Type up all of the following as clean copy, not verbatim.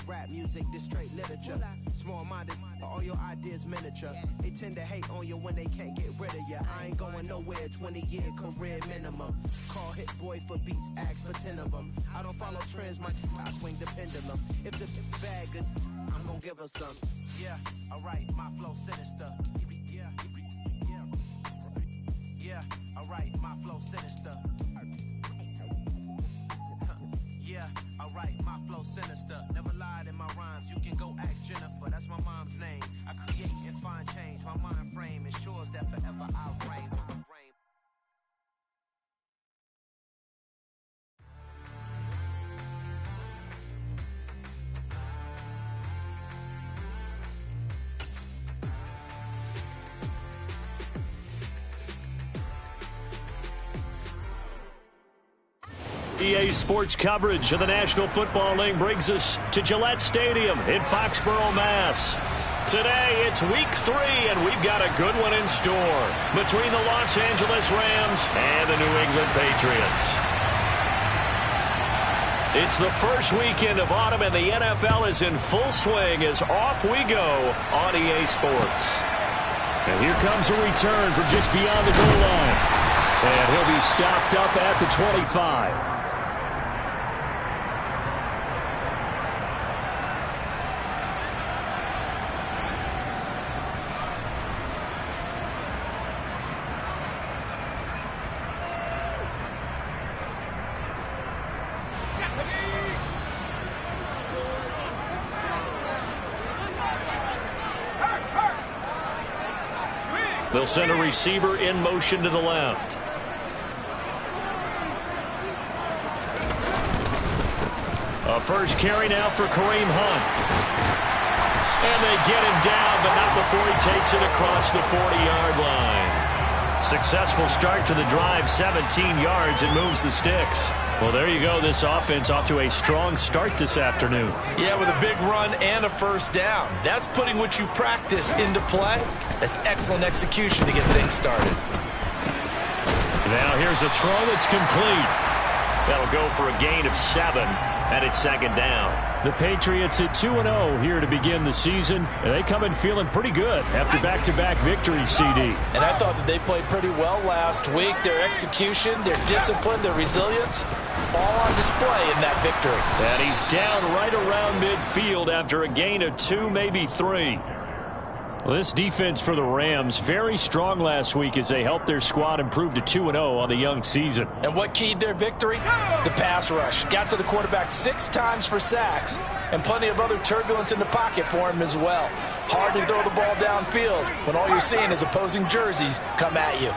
rap music, this straight literature. Small-minded, all your ideas miniature. They tend to hate on you when they can't get rid of you. I ain't going nowhere, 20-year career minimum. Call Hit Boy for beats, ask for 10 of them. I don't follow trends, I swing the pendulum. If the bag good, I'm gonna give her some. Yeah, alright, my flow sinister. Yeah, alright, my flow sinister. Yeah, alright, my flow sinister. Never lied in my rhymes, you can go ask Jennifer. That's my mom's name. I create and find change. My mind frame ensures that forever I reign. EA Sports coverage of the National Football League brings us to Gillette Stadium in Foxborough, Mass. Today, it's Week 3, and we've got a good one in store between the Los Angeles Rams and the New England Patriots. It's the first weekend of autumn, and the NFL is in full swing as off we go on EA Sports. And here comes a return from just beyond the goal line. And he'll be stopped up at the 25. They'll send a receiver in motion to the left. A first carry now for Kareem Hunt. And they get him down, but not before he takes it across the 40-yard line. Successful start to the drive, 17 yards, and moves the sticks. Well, there you go. This offense off to a strong start this afternoon. Yeah, with a big run and a first down. That's putting what you practice into play. That's excellent execution to get things started. Now here's a throw that's complete. That'll go for a gain of 7, and it's second down. The Patriots at 2-0 here to begin the season. They come in feeling pretty good after back-to-back victories, CD. And I thought that they played pretty well last week. Their execution, their discipline, their resilience, all on display in that victory. And he's down right around midfield after a gain of 2, maybe 3. Well, this defense for the Rams, very strong last week as they helped their squad improve to 2-0 on the young season. And what keyed their victory? The pass rush. Got to the quarterback 6 times for sacks, and plenty of other turbulence in the pocket for him as well. Hard to throw the ball downfield when all you're seeing is opposing jerseys come at you.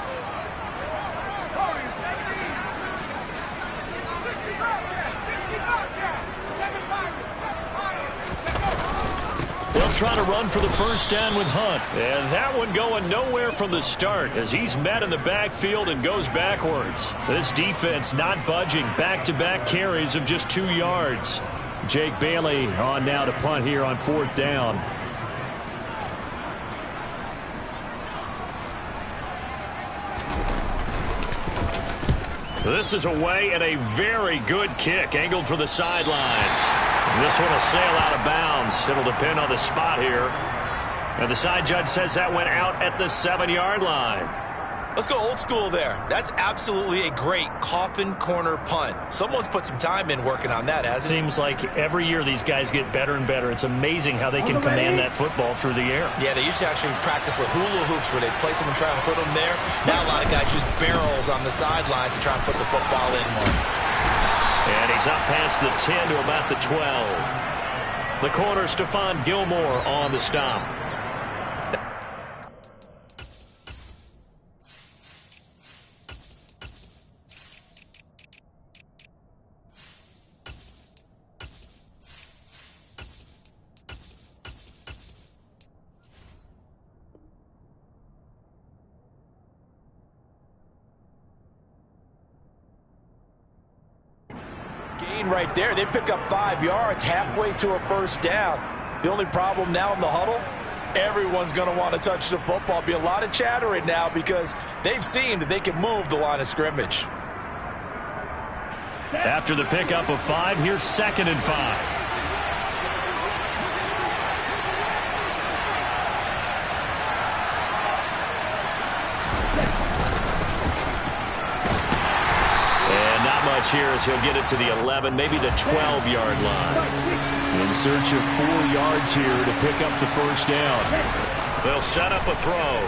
They'll try to run for the first down with Hunt. And that one going nowhere from the start as he's met in the backfield and goes backwards. This defense not budging. Back-to-back carries of just 2 yards. Jake Bailey on now to punt here on 4th down. This is away and a very good kick angled for the sidelines. This one will sail out of bounds. It'll depend on the spot here. And the side judge says that went out at the 7-yard line. Let's go old school there. That's absolutely a great coffin corner punt. Someone's put some time in working on that, hasn't it? Seems like every year these guys get better and better. It's amazing how they can command that football through the air. Yeah, they used to actually practice with hula hoops where they place them and try and put them there. Now a lot of guys use barrels on the sidelines to try and put the football in more. And he's up past the 10 to about the 12. The corner, Stephon Gilmore on the stop. Gain right there. They pick up 5 yards halfway to a first down. The only problem now in the huddle, everyone's going to want to touch the football. Be a lot of chattering now because they've seen that they can move the line of scrimmage. After the pickup of 5, here's 2nd and 5. here as he'll get it to the 11, maybe the 12-yard line. In search of 4 yards here to pick up the first down. They'll set up a throw.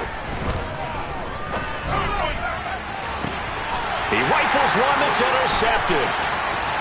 He rifles one that's intercepted.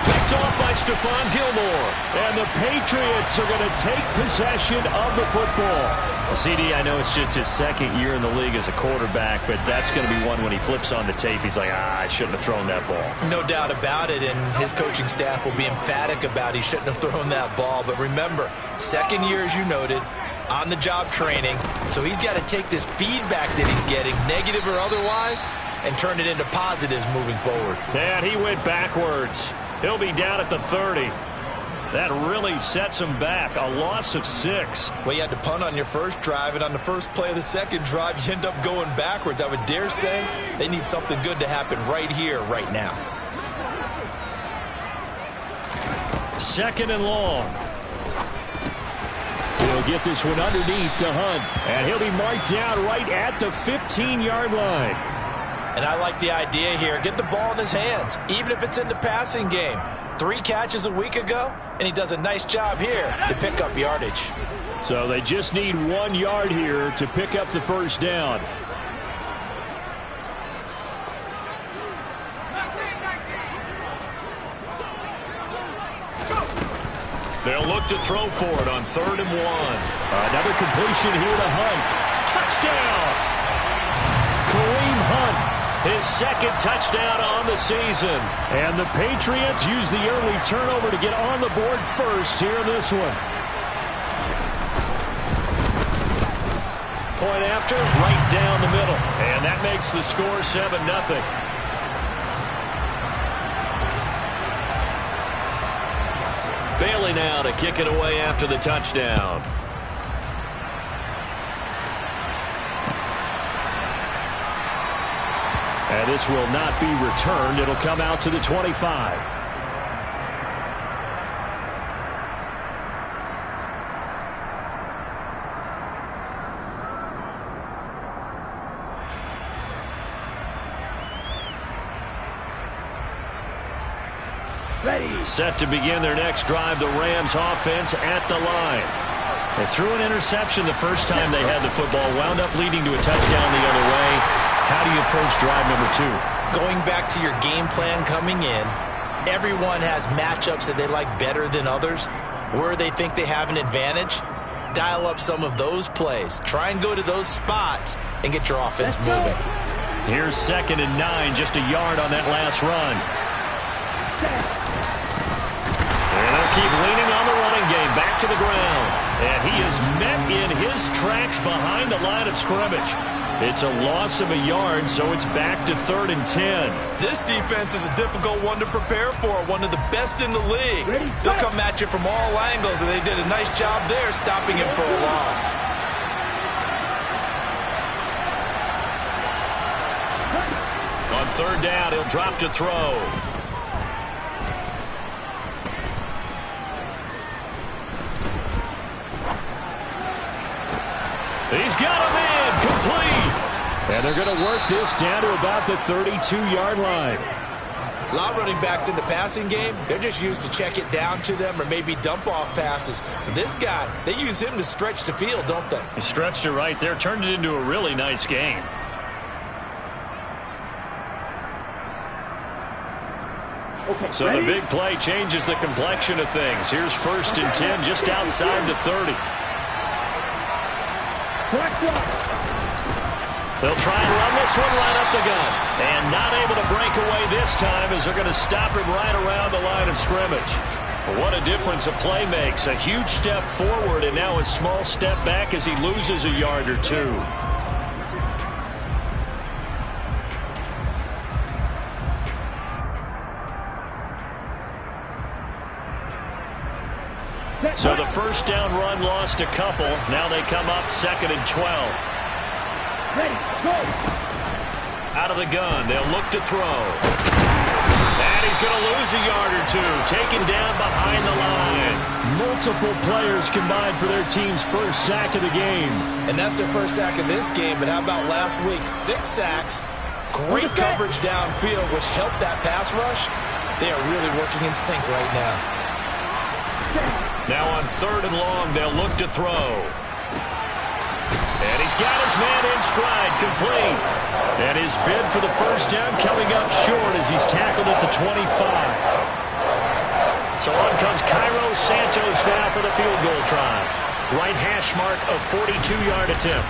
Picked off by Stephon Gilmore. And the Patriots are going to take possession of the football. CD, I know it's just his second year in the league as a quarterback, but that's going to be one when he flips on the tape. He's like, I shouldn't have thrown that ball. No doubt about it, and his coaching staff will be emphatic about he shouldn't have thrown that ball. But remember, second year, as you noted, on-the-job training, so he's got to take this feedback that he's getting, negative or otherwise, and turn it into positives moving forward. And he went backwards. He'll be down at the 30. That really sets him back. A loss of 6. Well, you had to punt on your first drive, and on the first play of the second drive, you end up going backwards. I would dare say they need something good to happen right here, right now. 2nd and long. He'll get this one underneath to Hunt. And he'll be marked down right at the 15-yard line. And I like the idea here. Get the ball in his hands, even if it's in the passing game. 3 catches a week ago, and he does a nice job here to pick up yardage. So they just need 1 yard here to pick up the first down. They'll look to throw for it on 3rd and 1. Another completion here to Hunt. Touchdown! Kareem Hunt. His 2nd touchdown on the season. And the Patriots use the early turnover to get on the board first here in this one. Point after, right down the middle. And that makes the score 7-0. Bailey now to kick it away after the touchdown. And this will not be returned. It'll come out to the 25. Set to begin their next drive, the Rams offense at the line. They threw an interception the first time they had the football, wound up leading to a touchdown the other way. How do you approach drive number 2? Going back to your game plan coming in, everyone has matchups that they like better than others. Where they think they have an advantage, dial up some of those plays. Try and go to those spots and get your offense moving. Here's 2nd and 9, just a yard on that last run. And they'll keep leaning on the running game, back to the ground. And he is met in his tracks behind the line of scrimmage. It's a loss of a yard, so it's back to 3rd and 10. This defense is a difficult one to prepare for, one of the best in the league. They'll come at you from all angles, and they did a nice job there stopping him for a loss. On 3rd down, he'll drop to throw. He's got him in, complete. And they're going to work this down to about the 32-yard line. A lot of running backs in the passing game, they're just used to check it down to them or maybe dump off passes. But this guy, they use him to stretch the field, don't they? He stretched it right there, turned it into a really nice game. So the big play changes the complexion of things. Here's 1st and 10 just outside the 30. They'll try and run this one right up the gut. And not able to break away this time as they're going to stop him right around the line of scrimmage. But what a difference a play makes. A huge step forward and now a small step back as he loses a yard or 2. So the first down run lost a couple. Now they come up 2nd and 12. Ready, go. Out of the gun, they'll look to throw. And he's going to lose a yard or 2. Taken down behind the line. Multiple players combined for their team's first sack of the game. And that's their first sack of this game. But how about last week? 6 sacks. Great coverage downfield, which helped that pass rush. They are really working in sync right now. Now on 3rd and long, they'll look to throw. And he's got his man in stride, complete. And his bid for the first down coming up short as he's tackled at the 25. So on comes Cairo Santos now for the field goal try. Right hash mark of 42-yard attempt.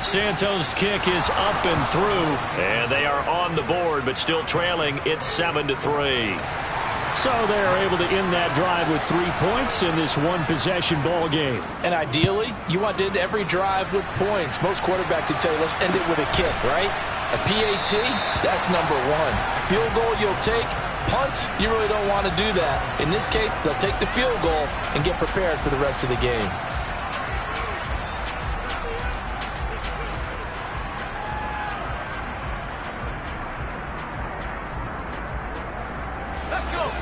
Santos' kick is up and through, and they are on the board, but still trailing. It's 7-3. So they're able to end that drive with 3 points in this one-possession ball game. And ideally, you want to end every drive with points. Most quarterbacks would tell you, let's end it with a kick, right? A PAT, that's number one. Field goal you'll take. Punts, you really don't want to do that. In this case, they'll take the field goal and get prepared for the rest of the game.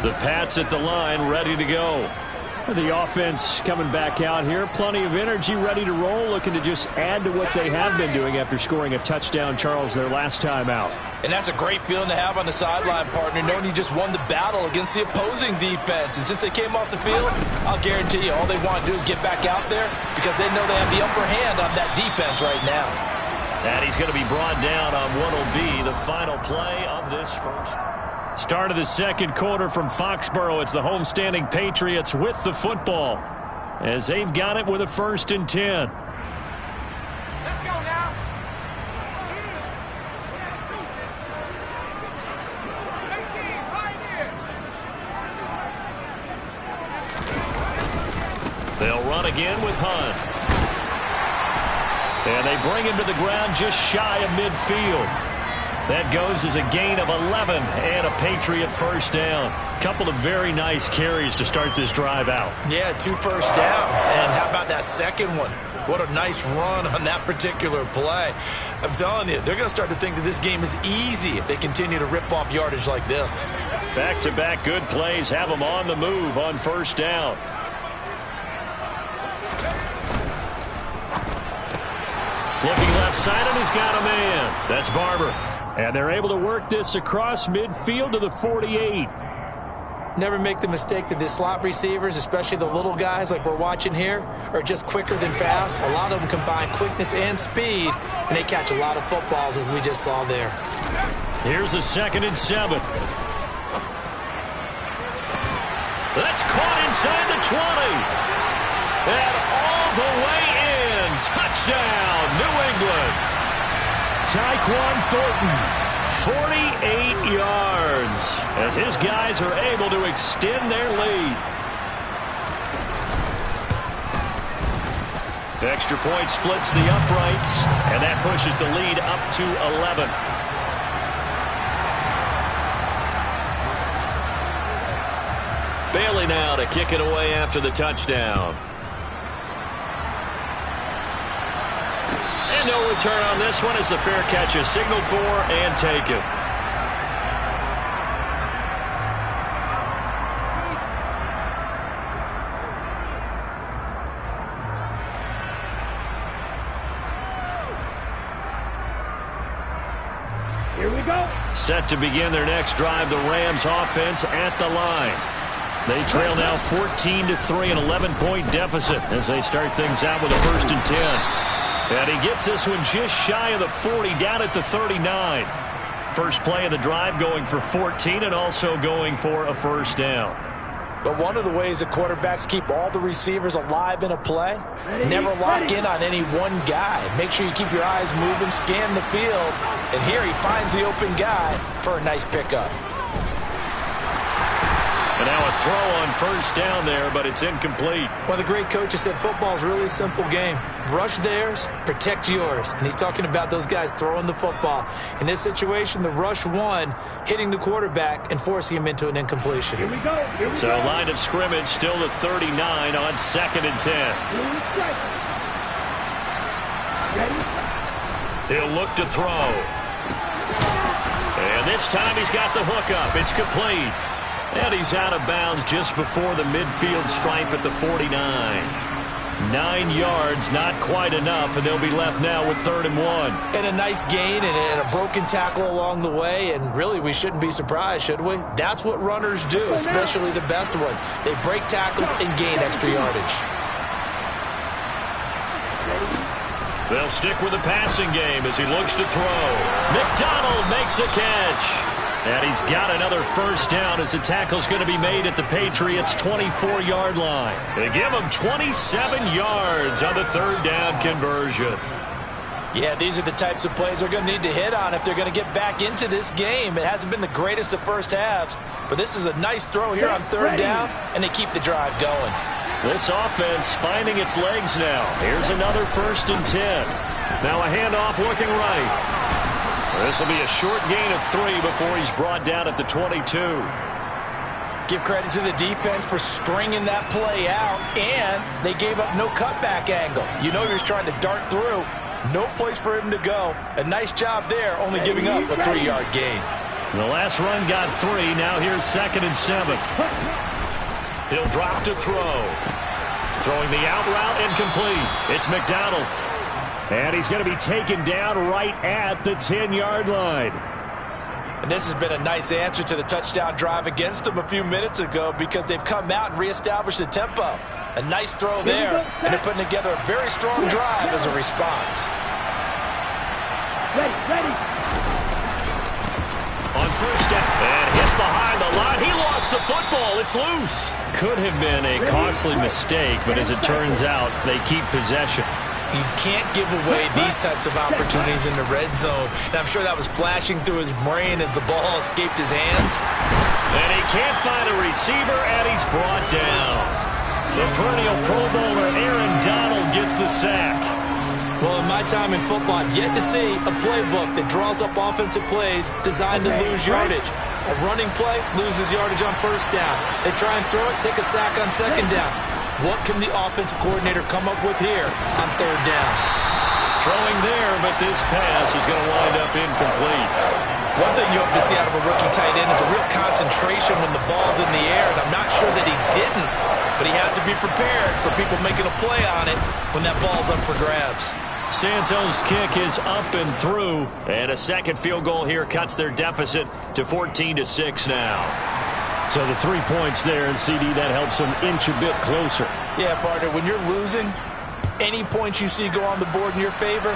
The Pats at the line, ready to go. The offense coming back out here. Plenty of energy, ready to roll, looking to just add to what they have been doing after scoring a touchdown, Charles, their last time out. And that's a great feeling to have on the sideline, partner, knowing you just won the battle against the opposing defense. And since they came off the field, I'll guarantee you all they want to do is get back out there because they know they have the upper hand on that defense right now. And he's going to be brought down on what will be the final play of this first. Start of the second quarter from Foxborough. It's the homestanding Patriots with the football as they've got it with a 1st and 10. Let's go now. They'll run again with Hunt. And they bring him to the ground just shy of midfield. That goes as a gain of 11 and a Patriot first down. Couple of very nice carries to start this drive out. Yeah, 2 first downs. And how about that second one? What a nice run on that particular play. I'm telling you, they're going to start to think that this game is easy if they continue to rip off yardage like this. Back-to-back good plays have them on the move on first down. Looking left side, and he's got a man. That's Barber. And they're able to work this across midfield to the 48. Never make the mistake that the slot receivers, especially the little guys like we're watching here, are just quicker than fast. A lot of them combine quickness and speed, and they catch a lot of footballs, as we just saw there. Here's a 2nd and 7. That's caught inside the 20. And all the way in. Touchdown, New England. Tyquan Thornton, 48 yards as his guys are able to extend their lead. Extra point splits the uprights, and that pushes the lead up to 11. Bailey now to kick it away after the touchdown. And no return on this one as the fair catch is signaled for and taken. Here we go. Set to begin their next drive, the Rams offense at the line. They trail now 14-3, an 11-point deficit as they start things out with a 1st and 10. And he gets this one just shy of the 40, down at the 39. First play of the drive going for 14 and also going for a first down. But one of the ways that quarterbacks keep all the receivers alive in a play, never lock in on any one guy. Make sure you keep your eyes moving, scan the field. And here he finds the open guy for a nice pickup. And now a throw on first down there, but it's incomplete. Well, the great coach has said football's really a simple game. Rush theirs, protect yours. And he's talking about those guys throwing the football. In this situation, the rush won, hitting the quarterback and forcing him into an incompletion. Here we go. So line of scrimmage still the 39 on 2nd and 10. He'll look to throw. And this time he's got the hook up. It's complete. And he's out of bounds just before the midfield stripe at the 49. 9 yards, not quite enough, and they'll be left now with 3rd and 1. And a nice gain and a broken tackle along the way, and really we shouldn't be surprised, should we? That's what runners do, especially the best ones. They break tackles and gain extra yardage. They'll stick with the passing game as he looks to throw. McDonald makes a catch. And he's got another 1st down as the tackle's going to be made at the Patriots' 24-yard line. They give him 27 yards on the 3rd down conversion. Yeah, these are the types of plays they're going to need to hit on if they're going to get back into this game. It hasn't been the greatest of first halves, but this is a nice throw here on 3rd down, and they keep the drive going. This offense finding its legs now. Here's another 1st and 10. Now a handoff looking right. This will be a short gain of 3 before he's brought down at the 22. Give credit to the defense for stringing that play out, and they gave up no cutback angle. You know he was trying to dart through. No place for him to go. A nice job there, only giving up a 3-yard gain. The last run got 3. Now here's 2nd and 7. He'll drop to throw. Throwing the out route incomplete. It's McDonald. And he's going to be taken down right at the 10-yard line. And this has been a nice answer to the touchdown drive against them a few minutes ago because they've come out and reestablished the tempo. A nice throw there, and they're putting together a very strong drive as a response. Ready. On 1st down, and hit behind the line. He lost the football. It's loose. Could have been a costly mistake, but as it turns out, they keep possession. You can't give away these types of opportunities in the red zone. And I'm sure that was flashing through his brain as the ball escaped his hands. And he can't find a receiver, and he's brought down. The perennial Pro Bowler Aaron Donald gets the sack. Well, in my time in football, I've yet to see a playbook that draws up offensive plays designed to lose yardage. A running play loses yardage on 1st down. They try and throw it, take a sack on 2nd down. What can the offensive coordinator come up with here on 3rd down? Throwing there, but this pass is going to wind up incomplete. One thing you hope to see out of a rookie tight end is a real concentration when the ball's in the air, and I'm not sure that he didn't, but he has to be prepared for people making a play on it when that ball's up for grabs. Santos' kick is up and through, and a 2nd field goal here cuts their deficit to 14-6 now. So the 3 points there, and CD, that helps them inch a bit closer. Yeah, partner, when you're losing, any points you see go on the board in your favor,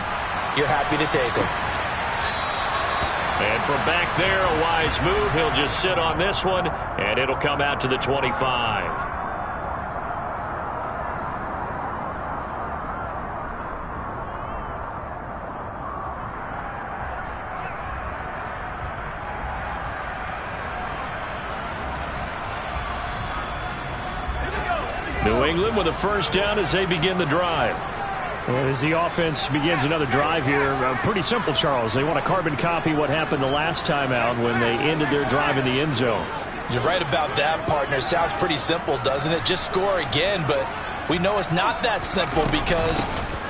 you're happy to take them. And from back there, a wise move. He'll just sit on this one, and it'll come out to the 25. New England with a 1st down as they begin the drive. And as the offense begins another drive here, pretty simple, Charles. They want to carbon copy what happened the last time out when they ended their drive in the end zone. You're right about that, partner. Sounds pretty simple, doesn't it? Just score again, but we know it's not that simple because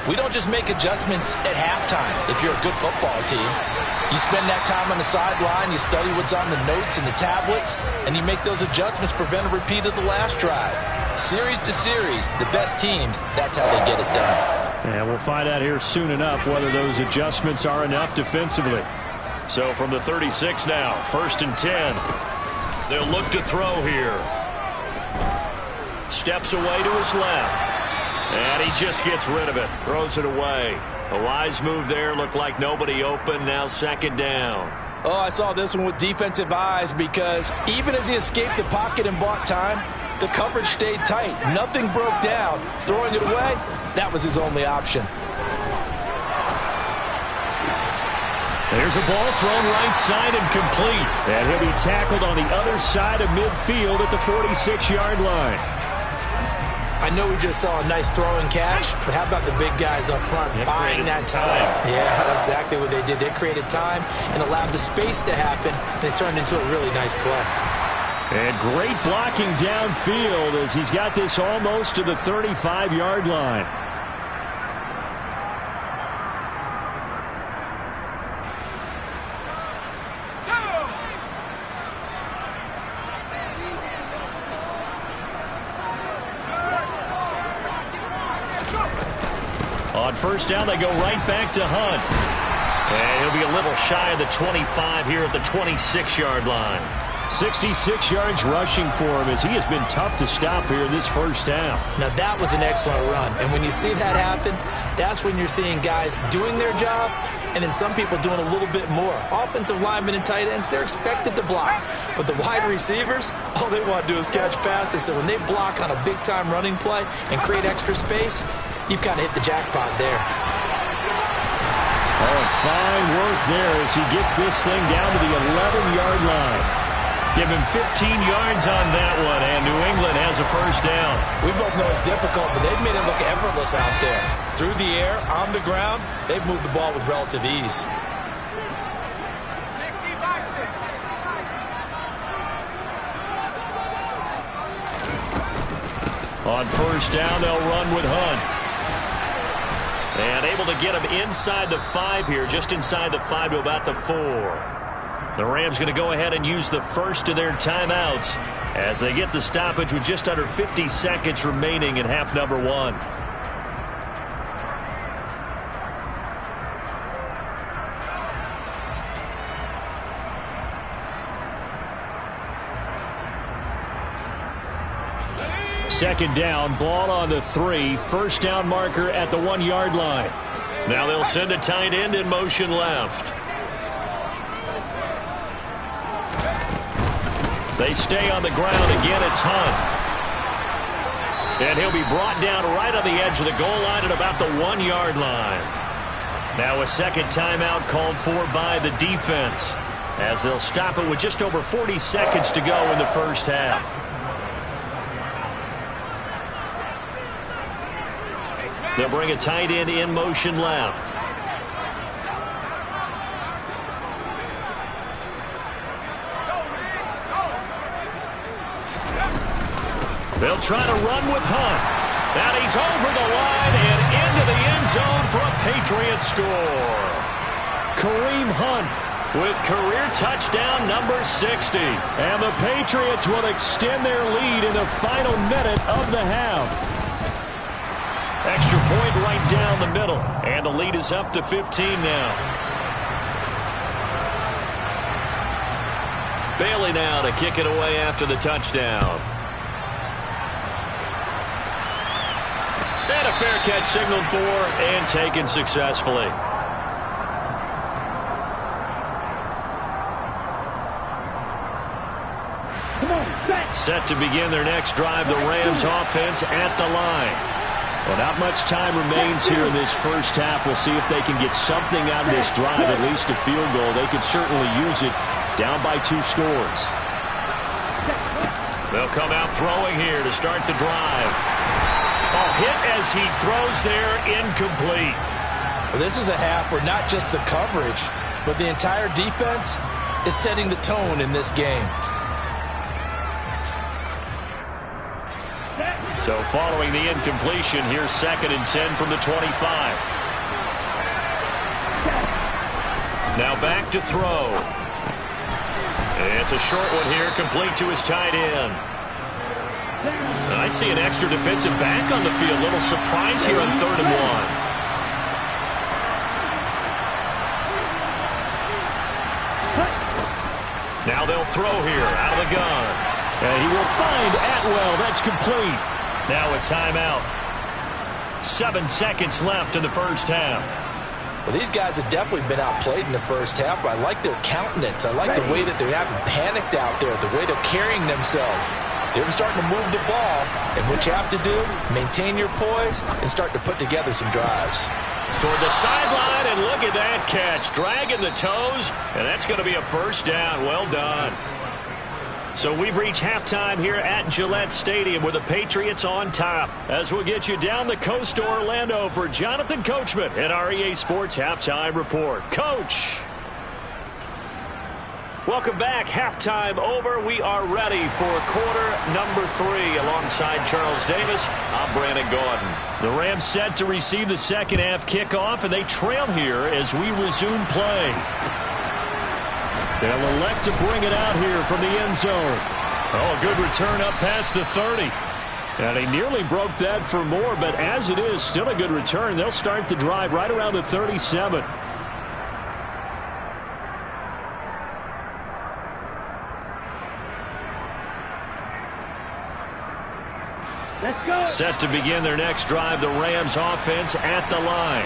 we don't just make adjustments at halftime if you're a good football team. You spend that time on the sideline, you study what's on the notes and the tablets, and you make those adjustments, prevent a repeat of the last drive. Series to series, the best teams, that's how they get it done. And we'll find out here soon enough whether those adjustments are enough defensively. So from the 36 now, 1st and 10. They'll look to throw here. Steps away to his left. And he just gets rid of it. Throws it away. A wise move there. Looked like nobody open. Now 2nd down. Oh, I saw this one with defensive eyes because even as he escaped the pocket and bought time, the coverage stayed tight. Nothing broke down. Throwing it away, that was his only option. There's a ball thrown right side and complete. And he'll be tackled on the other side of midfield at the 46-yard line. I know we just saw a nice throw and catch, but how about the big guys up front buying that time? Yeah, that's exactly what they did. They created time and allowed the space to happen, and it turned into a really nice play. And great blocking downfield as he's got this almost to the 35-yard line. On first down, they go right back to Hunt. And he'll be a little shy of the 25 here at the 26-yard line. 66 yards rushing for him as he has been tough to stop here in this first half. Now that was an excellent run. And when you see that happen, that's when you're seeing guys doing their job and then some people doing a little bit more. Offensive linemen and tight ends, they're expected to block. But the wide receivers, all they want to do is catch passes. So when they block on a big-time running play and create extra space, you've kind of hit the jackpot there. Oh, fine work there as he gets this thing down to the 11-yard line. Give him 15 yards on that one, and New England has a first down. We both know it's difficult, but they've made it look effortless out there. Through the air, on the ground, they've moved the ball with relative ease. On first down, they'll run with Hunt. And able to get him inside the 5 here, just inside the 5 to about the 4. The Rams going to go ahead and use the first of their timeouts as they get the stoppage with just under 50 seconds remaining in half number 1. Second down, ball on the 3. First down marker at the 1-yard line. Now they'll send a tight end in motion left. They stay on the ground. Again, it's Hunt. And he'll be brought down right on the edge of the goal line at about the 1-yard line. Now a second timeout called for by the defense as they'll stop it with just over 40 seconds to go in the first half. They'll bring a tight end in motion left. They'll try to run with Hunt. And he's over the line and into the end zone for a Patriot score. Kareem Hunt with career touchdown number 60. And the Patriots will extend their lead in the final minute of the half. Extra point right down the middle. And the lead is up to 15 now. Bailey now to kick it away after the touchdown. And a fair catch signaled for and taken successfully. Set to begin their next drive, the Rams offense at the line. Well, not much time remains here in this first half. We'll see if they can get something out of this drive, at least a field goal. They could certainly use it down by 2 scores. They'll come out throwing here to start the drive. A hit as he throws there, incomplete. Well, this is a half where not just the coverage, but the entire defense is setting the tone in this game. So following the incompletion, here's 2nd and 10 from the 25. Now back to throw. It's a short one here, complete to his tight end. And I see an extra defensive back on the field. Little surprise here on 3rd and 1. Now they'll throw here out of the gun. And he will find Atwell. That's complete. Now a timeout. 7 seconds left in the first half. Well, these guys have definitely been outplayed in the first half, but I like their countenance. I like the way that they haven't panicked out there, the way they're carrying themselves. They're starting to move the ball, and what you have to do, maintain your poise and start to put together some drives. Toward the sideline, and look at that catch. Dragging the toes, and that's going to be a first down. Well done. So we've reached halftime here at Gillette Stadium with the Patriots on top. As we'll get you down the coast to Orlando for Jonathan Coachman at our EA Sports Halftime Report. Coach! Welcome back. Halftime over. We are ready for quarter number 3. Alongside Charles Davis, I'm Brandon Gordon. The Rams set to receive the second half kickoff, and they trail here as we resume play. They'll elect to bring it out here from the end zone. Oh, a good return up past the 30. And he nearly broke that for more, but as it is, still a good return. They'll start the drive right around the 37. Set to begin their next drive, the Rams offense at the line.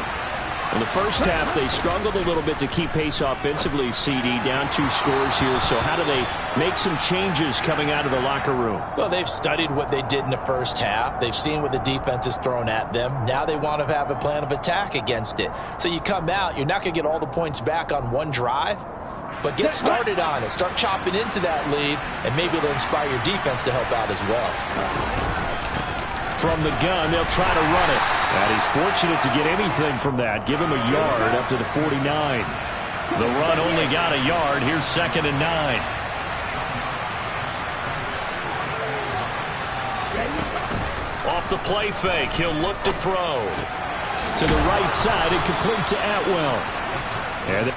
In the first half, they struggled a little bit to keep pace offensively, CD, down 2 scores here. So how do they make some changes coming out of the locker room? Well, they've studied what they did in the first half. They've seen what the defense is throwing at them. Now they want to have a plan of attack against it. So you come out, you're not going to get all the points back on one drive, but get started on it. Start chopping into that lead, and maybe it'll inspire your defense to help out as well. From the gun, they'll try to run it. And he's fortunate to get anything from that. Give him a yard up to the 49. The run only got a yard. Here's 2nd and 9. Off the play fake, he'll look to throw. To the right side and complete to Atwell. And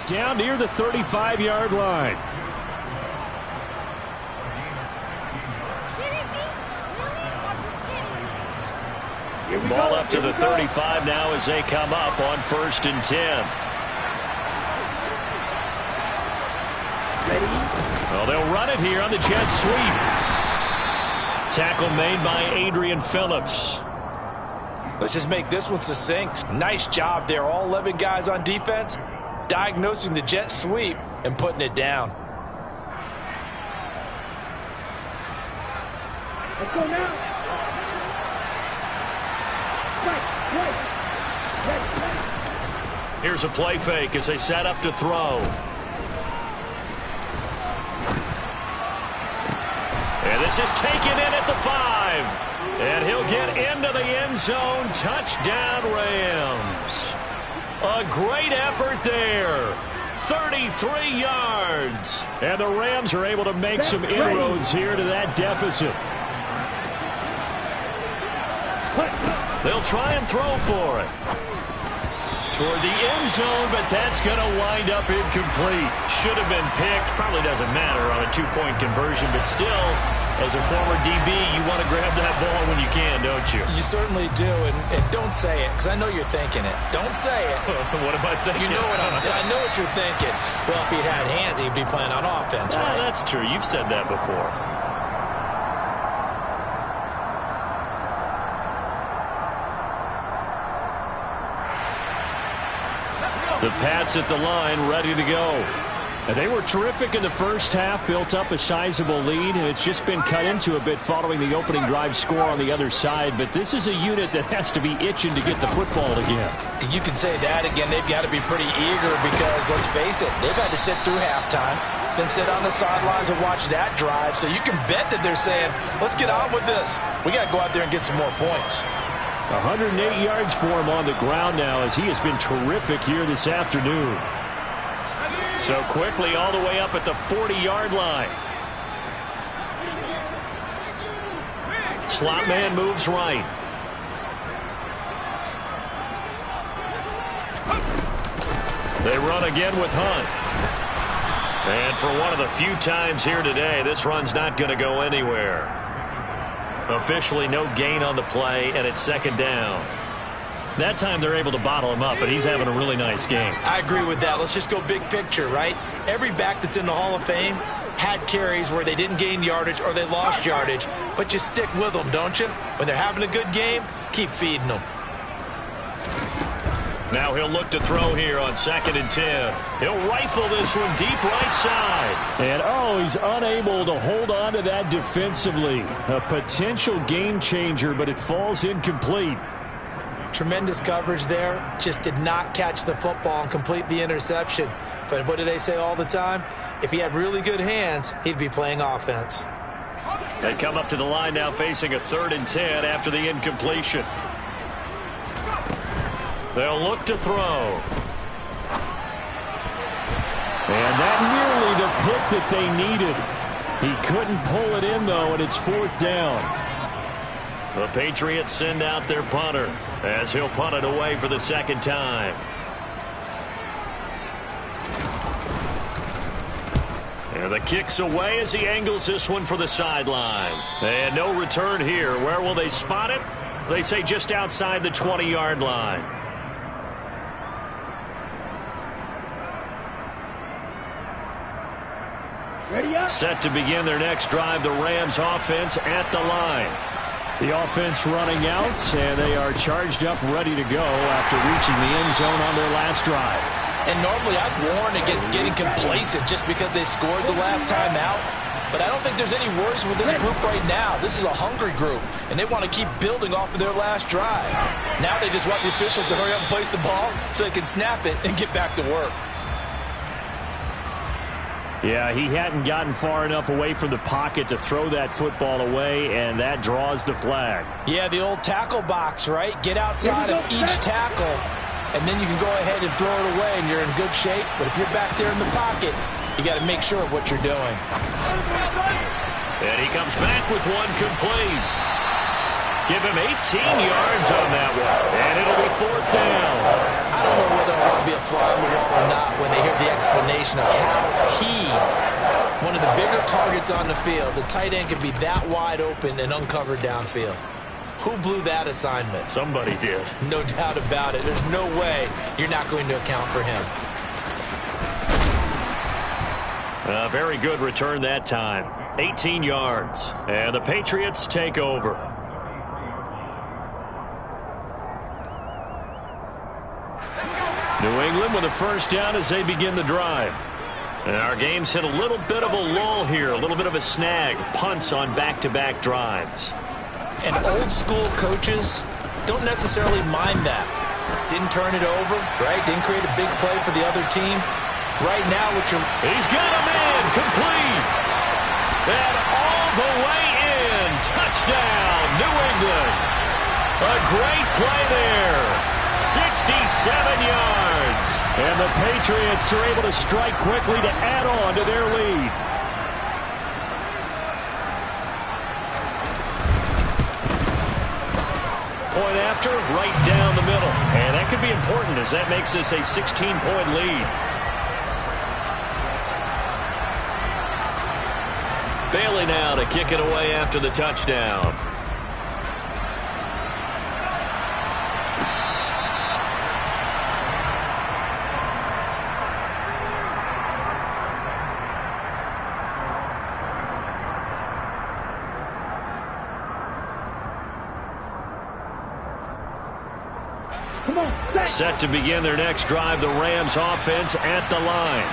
down near the 35-yard line. Ball up to the 35 now as they come up on 1st and 10. Well, they'll run it here on the jet sweep. Tackle made by Adrian Phillips. Let's just make this one succinct. Nice job there. All 11 guys on defense diagnosing the jet sweep and putting it down. Let's go now. Here's a play fake as they set up to throw. And this is taken in at the 5. And he'll get into the end zone. Touchdown, Rams. A great effort there. 33 yards. And the Rams are able to make some inroads here to that deficit. They'll try and throw for it. Toward the end zone, but that's going to wind up incomplete. Should have been picked. Probably doesn't matter on a 2-point conversion, but still, as a former DB, you want to grab that ball when you can, don't you? You certainly do, and don't say it, because I know you're thinking it. Don't say it. What am I thinking? You know I know what you're thinking. Well, if he'd had hands, he'd be playing on offense, right? That's true. You've said that before. The Pats at the line, ready to go. And they were terrific in the first half, built up a sizable lead, and it's just been cut into a bit following the opening drive score on the other side. But this is a unit that has to be itching to get the football again. You can say that again. They've got to be pretty eager because, let's face it, they've had to sit through halftime, then sit on the sidelines and watch that drive. So you can bet that they're saying, let's get on with this. We got to go out there and get some more points. 108 yards for him on the ground now as he has been terrific here this afternoon. So quickly all the way up at the 40-yard line. Slot man moves right. They run again with Hunt. And for one of the few times here today, this run's not going to go anywhere. Officially no gain on the play, and it's 2nd down. That time they're able to bottle him up, but he's having a really nice game. I agree with that. Let's just go big picture, right? Every back that's in the Hall of Fame had carries where they didn't gain yardage or they lost yardage, but you stick with them, don't you? When they're having a good game, keep feeding them. Now he'll look to throw here on 2nd and 10. He'll rifle this one deep right side. And, he's unable to hold on to that defensively. A potential game changer, but it falls incomplete. Tremendous coverage there. Just did not catch the football and complete the interception. But what do they say all the time? If he had really good hands, he'd be playing offense. They come up to the line now facing a 3rd and 10 after the incompletion. They'll look to throw. And that nearly the pick that they needed. He couldn't pull it in, though, and it's 4th down. The Patriots send out their punter as he'll punt it away for the 2nd time. And the kick's away as he angles this one for the sideline. And no return here. Where will they spot it? They say just outside the 20-yard line. Set to begin their next drive, the Rams offense at the line. The offense running out, and they are charged up, ready to go after reaching the end zone on their last drive. And normally I'd warn against getting complacent just because they scored the last time out. But I don't think there's any worries with this group right now. This is a hungry group, and they want to keep building off of their last drive. Now they just want the officials to hurry up and place the ball so they can snap it and get back to work. Yeah, he hadn't gotten far enough away from the pocket to throw that football away, and that draws the flag. Yeah, the old tackle box, right? Get outside of each tackle, and then you can go ahead and throw it away, and you're in good shape. But if you're back there in the pocket, you got to make sure of what you're doing. And he comes back with one complete. Give him 18 yards on that one, and it'll be 4th down. I don't know whether I want to be a fly on the wall or not when they hear the explanation of how he, one of the bigger targets on the field, the tight end could be that wide open and uncovered downfield. Who blew that assignment? Somebody did. No doubt about it. There's no way you're not going to account for him. A very good return that time. 18 yards. And the Patriots take over. New England with a 1st down as they begin the drive. And our game's hit a little bit of a lull here, a little bit of a snag. Punts on back-to-back drives. And old school coaches don't necessarily mind that. Didn't turn it over, right? Didn't create a big play for the other team. Right now, he's got a man complete. And all the way in. Touchdown, New England. A great play there. 67 yards. And the Patriots are able to strike quickly to add on to their lead. Point after, right down the middle. And that could be important as that makes this a 16-point lead. Bailey now to kick it away after the touchdown. Set to begin their next drive, the Rams offense at the line.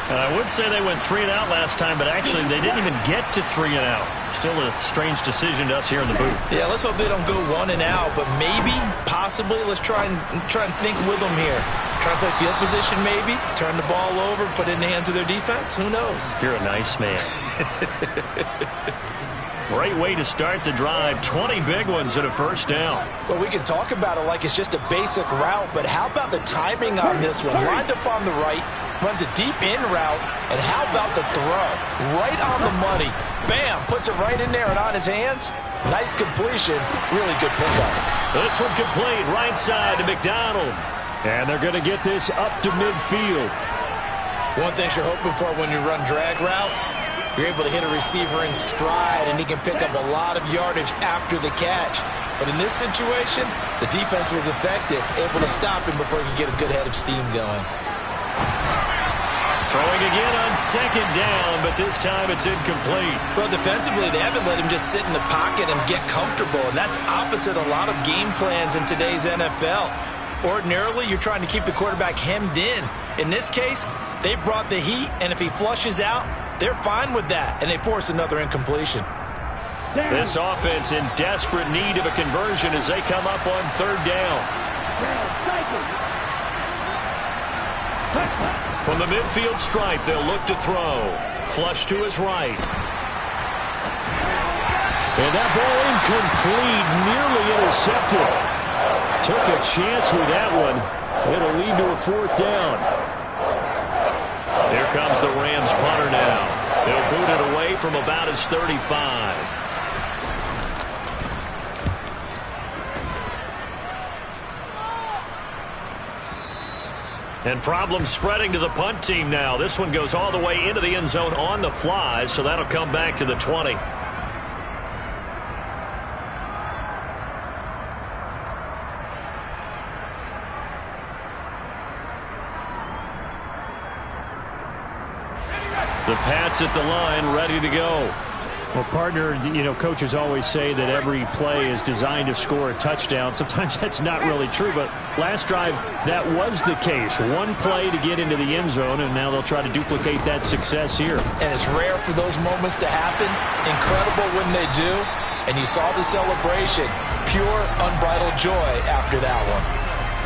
And I would say they went 3 and out last time, but actually they didn't even get to 3 and out. Still a strange decision to us here in the booth. Yeah, let's hope they don't go 1 and out, but maybe, possibly, let's try and think with them here. Try and play field position maybe, turn the ball over, put it in the hands of their defense. Who knows? You're a nice man. Great way to start the drive. 20 big ones and a 1st down. Well, we can talk about it like it's just a basic route, but how about the timing on this one? Lined up on the right, runs a deep in route, and how about the throw? Right on the money. Bam, puts it right in there and on his hands. Nice completion. Really good pickup. This one complete. Right side to McDonald. And they're going to get this up to midfield. One thing you're hoping for when you run drag routes, you're able to hit a receiver in stride, and he can pick up a lot of yardage after the catch. But in this situation, the defense was effective, able to stop him before he could get a good head of steam going. Throwing again on 2nd down, but this time it's incomplete. Well, defensively, they haven't let him just sit in the pocket and get comfortable, and that's opposite a lot of game plans in today's NFL. Ordinarily, you're trying to keep the quarterback hemmed in. In this case, they brought the heat, and if he flushes out, they're fine with that, and they force another incompletion. This offense in desperate need of a conversion as they come up on third down. From the midfield stripe, they'll look to throw. Flush to his right. And that ball incomplete, nearly intercepted. Took a chance with that one. It'll lead to a fourth down. Here comes the Rams punter now. They'll boot it away from about his 35. And problems spreading to the punt team now. This one goes all the way into the end zone on the fly, so that'll come back to the 20. The Pats at the line, ready to go. Well, partner, you know, coaches always say that every play is designed to score a touchdown. Sometimes that's not really true, but last drive, that was the case. One play to get into the end zone, and now they'll try to duplicate that success here. And it's rare for those moments to happen. Incredible when they do. And you saw the celebration. Pure, unbridled joy after that one.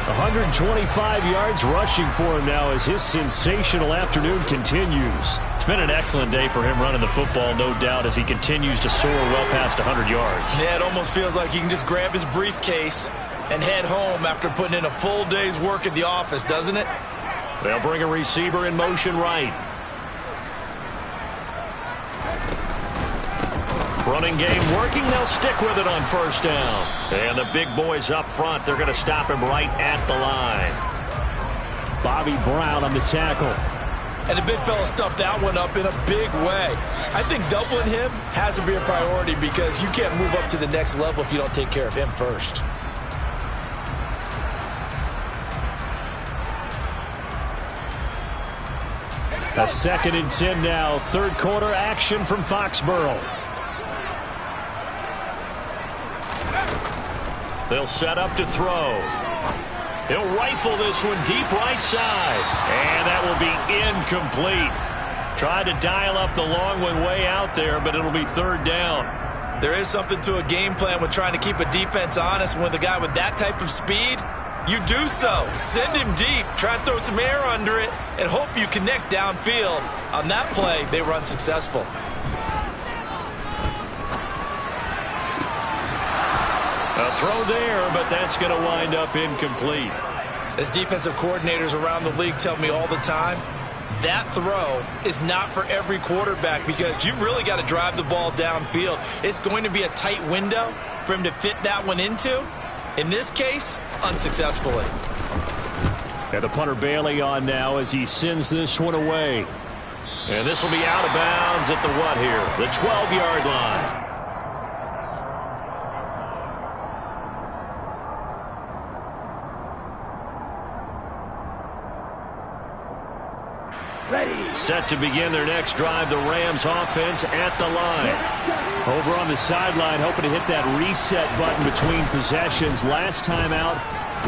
125 yards rushing for him now as his sensational afternoon continues. It's been an excellent day for him running the football, no doubt, as he continues to soar well past 100 yards. Yeah, it almost feels like he can just grab his briefcase and head home after putting in a full day's work at the office, doesn't it? They'll bring a receiver in motion right. Running game working. They'll stick with it on first down. And the big boys up front, they're going to stop him right at the line. Bobby Brown on the tackle. And the big fella stuffed that one up in a big way. I think doubling him has to be a priority because you can't move up to the next level if you don't take care of him first. A 2nd and 10 now. Third quarter action from Foxborough. They'll set up to throw. He'll rifle this one deep right side. And that will be incomplete. Tried to dial up the long one way out there, but it'll be third down. There is something to a game plan with trying to keep a defense honest. With a guy with that type of speed, you do so. Send him deep. Try and throw some air under it and hope you connect downfield. On that play, they were unsuccessful. A throw there, but that's going to wind up incomplete. As defensive coordinators around the league tell me all the time, that throw is not for every quarterback because you've really got to drive the ball downfield. It's going to be a tight window for him to fit that one into. In this case, unsuccessfully. And the punter Bailey on now as he sends this one away. And this will be out of bounds at the what here? The 12-yard line. Set to begin their next drive, the Rams offense at the line. Over on the sideline, hoping to hit that reset button between possessions. Last time out,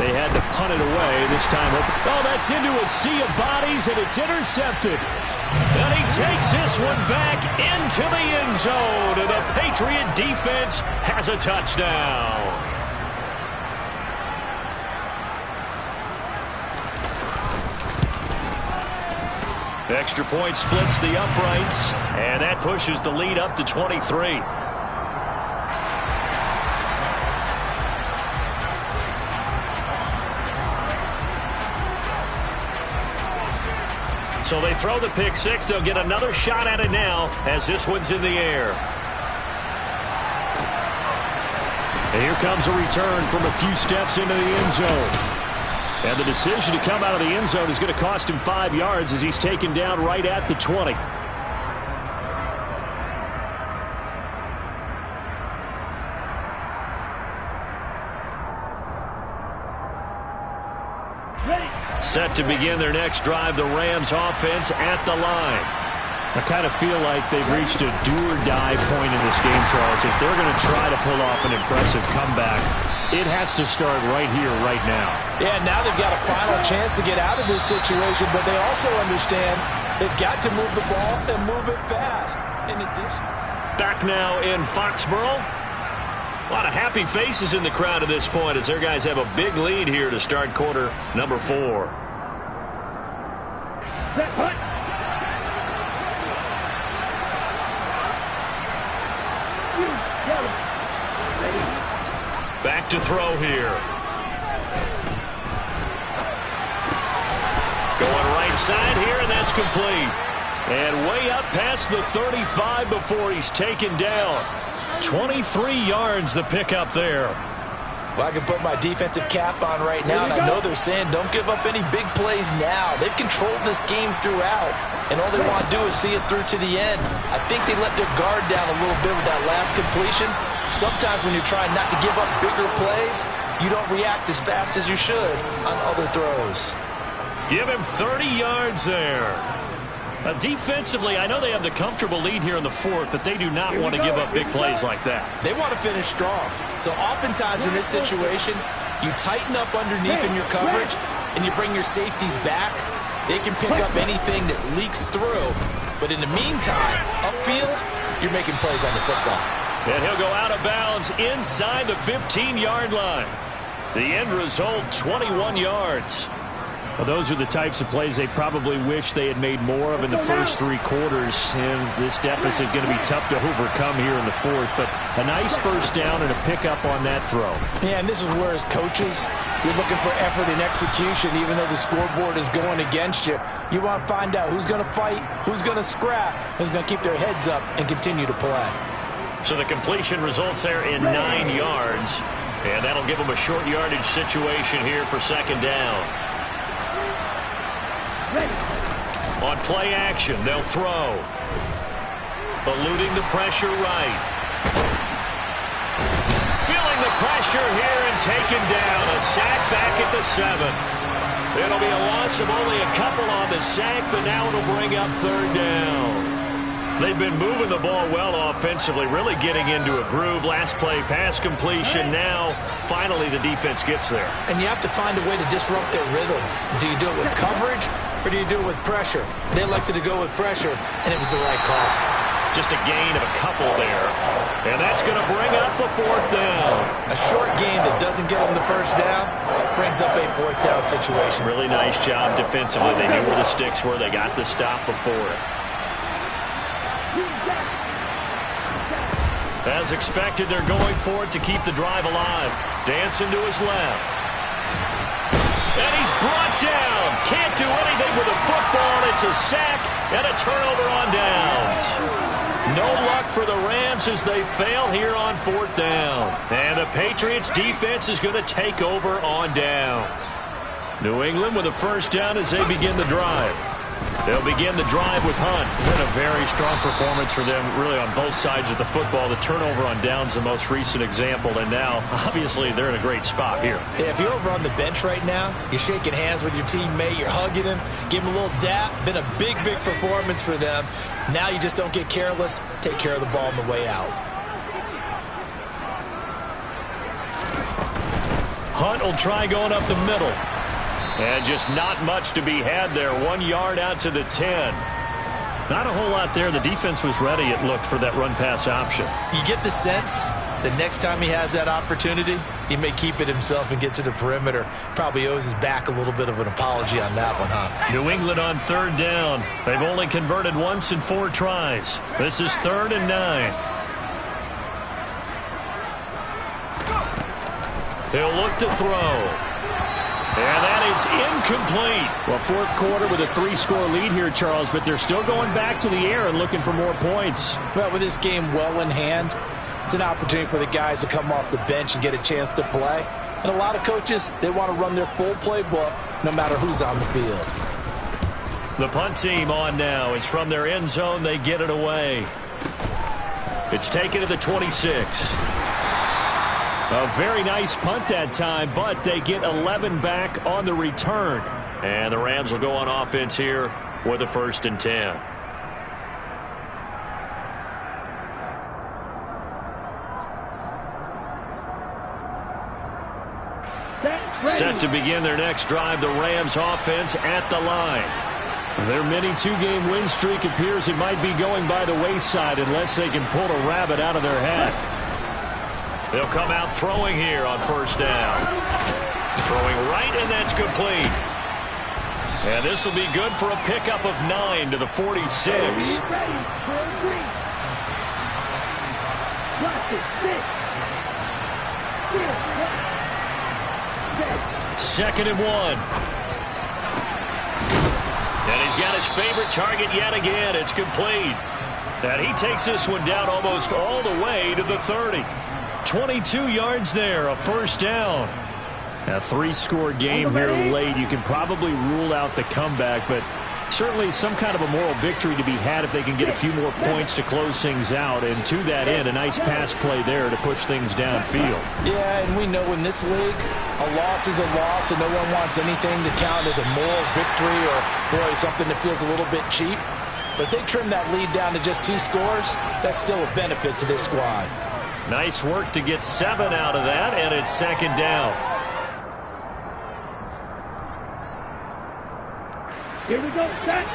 they had to punt it away. This time, oh, that's into a sea of bodies, and it's intercepted. And he takes this one back into the end zone, and the Patriot defense has a touchdown. Extra point splits the uprights, and that pushes the lead up to 23. So they throw the pick six. They'll get another shot at it now as this one's in the air. And here comes a return from a few steps into the end zone. And the decision to come out of the end zone is going to cost him 5 yards as he's taken down right at the 20. Set to begin their next drive, the Rams offense at the line. I kind of feel like they've reached a do-or-die point in this game, Charles. If they're going to try to pull off an impressive comeback, It has to start right here, right now. Yeah, now they've got a final chance to get out of this situation, but they also understand they've got to move the ball and move it fast. In addition, back now in Foxborough. A lot of happy faces in the crowd at this point as their guys have a big lead here to start quarter number 4. Back to throw here. Going right side here, and that's complete. And way up past the 35 before he's taken down. 23 yards the pickup there. Well, I can put my defensive cap on right now, and I know they're saying don't give up any big plays now. They've controlled this game throughout, and all they want to do is see it through to the end. I think they let their guard down a little bit with that last completion. Sometimes when you're trying not to give up bigger plays, you don't react as fast as you should on other throws. Give him 30 yards there. Defensively, I know they have the comfortable lead here in the 4th, but they do not want to give up big plays like that. They want to finish strong. So oftentimes in this situation, you tighten up underneath in your coverage, and you bring your safeties back. They can pick up anything that leaks through. But in the meantime, upfield, you're making plays on the football. And he'll go out of bounds inside the 15-yard line. The end result, 21 yards. Well, those are the types of plays they probably wish they had made more of in the first 3 quarters. And this deficit going to be tough to overcome here in the 4th. But a nice first down and a pickup on that throw. Yeah, and this is where as coaches, you're looking for effort and execution even though the scoreboard is going against you. You want to find out who's going to fight, who's going to scrap, who's going to keep their heads up and continue to play. So the completion results there in 9 yards. And that'll give them a short yardage situation here for second down. On play action, they'll throw. Eluding the pressure right. Feeling the pressure here and taken down. A sack back at the 7. It'll be a loss of only a couple on the sack, but now it'll bring up third down. They've been moving the ball well offensively, really getting into a groove. Last play, pass completion. Now, finally, the defense gets there. And you have to find a way to disrupt their rhythm. Do you do it with coverage, or do you do it with pressure? They elected to go with pressure, and it was the right call. Just a gain of a couple there. And that's going to bring up a 4th down. A short gain that doesn't get them the first down brings up a 4th down situation. Really nice job defensively. They knew where the sticks were. They got the stop before it. As expected, they're going for it to keep the drive alive. Dancing to his left. And he's brought down. Can't do anything with a football. It's a sack and a turnover on downs. No luck for the Rams as they fail here on 4th down. And the Patriots defense is going to take over on downs. New England with a first down as they begin the drive. They'll begin the drive with Hunt. Been a very strong performance for them, really, on both sides of the football. The turnover on downs, the most recent example, and now, obviously, they're in a great spot here. Yeah, if you're over on the bench right now, you're shaking hands with your teammate, you're hugging him, give him a little dap. Been a big, big performance for them. Now you just don't get careless. Take care of the ball on the way out. Hunt will try going up the middle. And just not much to be had there. 1 yard out to the 10. Not a whole lot there. The defense was ready, it looked, for that run-pass option. You get the sense that next time he has that opportunity, he may keep it himself and get to the perimeter. Probably owes his back a little bit of an apology on that one, huh? New England on 3rd down. They've only converted once in 4 tries. This is 3rd and 9. He'll look to throw. And that is incomplete. Well, 4th quarter with a 3-score lead here, Charles, but they're still going back to the air and looking for more points. Well, with this game well in hand, it's an opportunity for the guys to come off the bench and get a chance to play. And a lot of coaches, they want to run their full playbook no matter who's on the field. The punt team on now. It's from their end zone. They get it away. It's taken to the 26. A very nice punt that time, but they get 11 back on the return. And the Rams will go on offense here with a 1st and 10. Set to begin their next drive, the Rams offense at the line. Their mini two-game win streak appears it might be going by the wayside unless they can pull a rabbit out of their hat. They'll come out throwing here on first down. Throwing right, and that's complete. And this will be good for a pickup of 9 to the 46. Second and 1. And he's got his favorite target yet again. It's complete. And he takes this one down almost all the way to the 30. 22 yards there, a first down. A 3-score game here late. You can probably rule out the comeback, but certainly some kind of a moral victory to be had if they can get a few more points to close things out. And to that end, a nice pass play there to push things downfield. Yeah, and we know in this league, a loss is a loss, and no one wants anything to count as a moral victory or, boy, something that feels a little bit cheap. But if they trim that lead down to just 2 scores, that's still a benefit to this squad. Nice work to get 7 out of that, and it's second down. Here we go, set.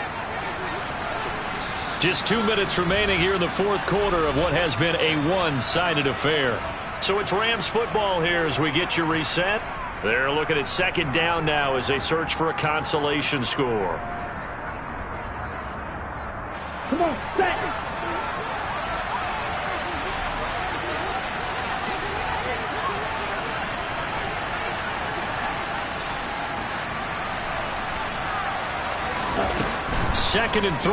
Just 2 minutes remaining here in the fourth quarter of what has been a one-sided affair. So it's Rams football here as we get you reset. They're looking at second down now as they search for a consolation score. Come on, set. Second and 3.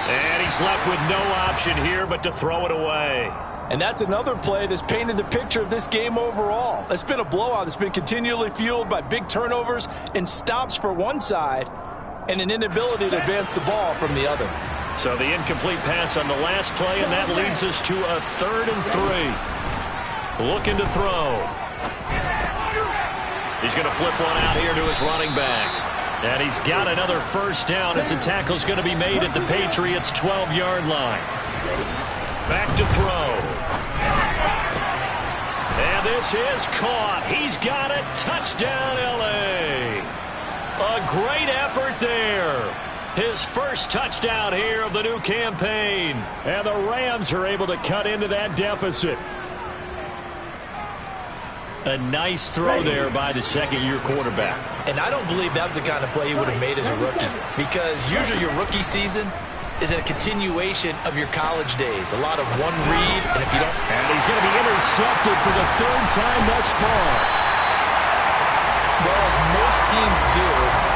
And he's left with no option here but to throw it away. And that's another play that's painted the picture of this game overall. It's been a blowout. It's been continually fueled by big turnovers and stops for one side and an inability to advance the ball from the other. So the incomplete pass on the last play, and that leads us to a 3rd and 3. Looking to throw. He's going to flip one out here to his running back. And he's got another first down as the tackle's going to be made at the Patriots' 12-yard line. Back to throw. And this is caught. He's got it. Touchdown, L.A. A great effort there. His first touchdown here of the new campaign. And the Rams are able to cut into that deficit. A nice throw there by the second-year quarterback. And I don't believe that was the kind of play he would have made as a rookie, because usually your rookie season is a continuation of your college days. A lot of one read, and if you don't... And he's going to be intercepted for the 3rd time thus far. Well, as most teams do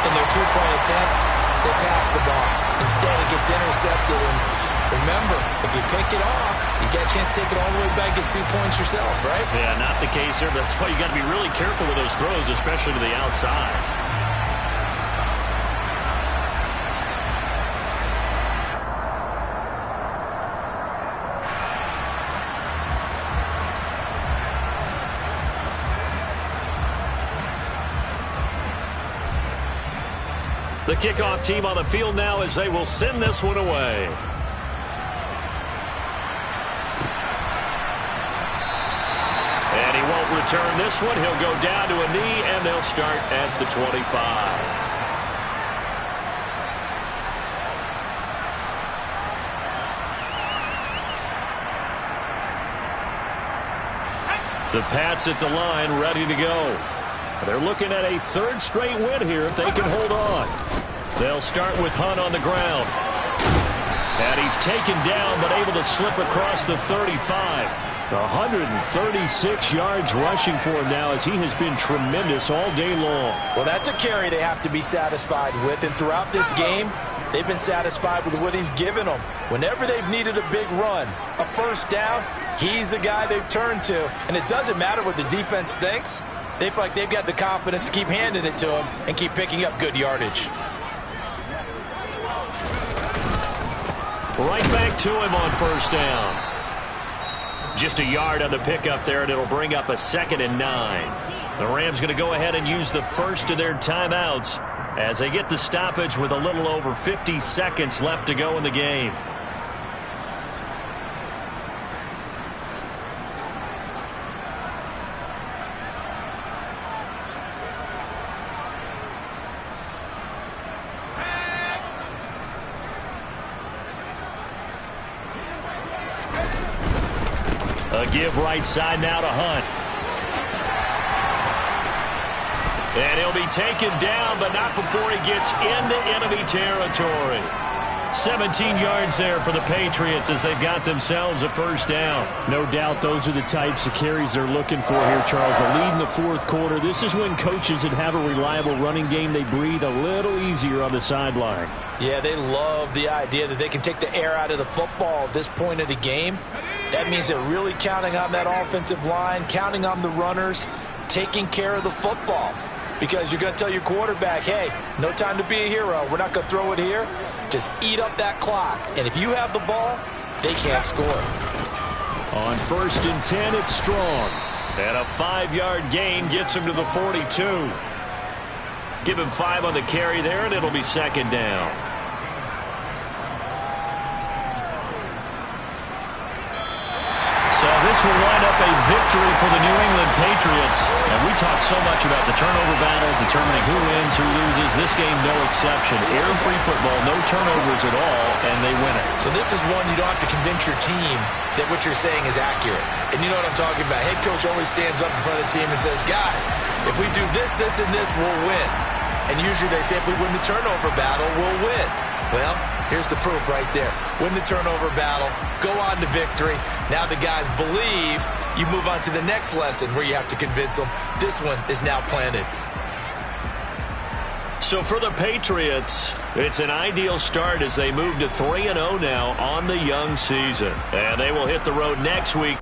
in their two-point attempt, they pass the ball. Instead, it gets intercepted, and remember, if you pick it off, you get a chance to take it all the way back, get 2 points yourself, right? Yeah, not the case there, but that's why you got to be really careful with those throws, especially to the outside. The kickoff team on the field now as they will send this one away. And he won't return this one. He'll go down to a knee, and they'll start at the 25. The Pats at the line, ready to go. They're looking at a 3rd straight win here if they can hold on. They'll start with Hunt on the ground. And he's taken down but able to slip across the 35. 136 yards rushing for him now as he has been tremendous all day long. Well, that's a carry they have to be satisfied with. And throughout this game, they've been satisfied with what he's given them. Whenever they've needed a big run, a first down, he's the guy they've turned to. And it doesn't matter what the defense thinks. They feel like they've got the confidence to keep handing it to him and keep picking up good yardage. Right back to him on first down. Just a yard on the pickup there, and it'll bring up a 2nd and 9. The Rams going to go ahead and use the first of their timeouts as they get the stoppage with a little over 50 seconds left to go in the game. A give right side now to Hunt. And he'll be taken down, but not before he gets into enemy territory. 17 yards there for the Patriots as they've got themselves a first down. No doubt those are the types of carries they're looking for here, Charles. The lead in the fourth quarter. This is when coaches that have a reliable running game, they breathe a little easier on the sideline. Yeah, they love the idea that they can take the air out of the football at this point of the game. That means they're really counting on that offensive line, counting on the runners, taking care of the football. Because you're going to tell your quarterback, hey, no time to be a hero. We're not going to throw it here. Just eat up that clock. And if you have the ball, they can't score. On 1st and 10, it's Strong. And a 5-yard gain gets him to the 42. Give him 5 on the carry there, and it'll be second down. So this will wind up a victory for the New England Patriots. And we talk so much about the turnover battle, determining who wins, who loses. This game, no exception. Air-free football, no turnovers at all, and they win it. So this is one you don't have to convince your team that what you're saying is accurate. And you know what I'm talking about. Head coach always stands up in front of the team and says, guys, if we do this, this, and this, we'll win. And usually they say if we win the turnover battle, we'll win. Well, here's the proof right there. Win the turnover battle, go on to victory. Now the guys believe. You move on to the next lesson where you have to convince them. This one is now planted. So for the Patriots, it's an ideal start as they move to 3-0 now on the young season. And they will hit the road next week.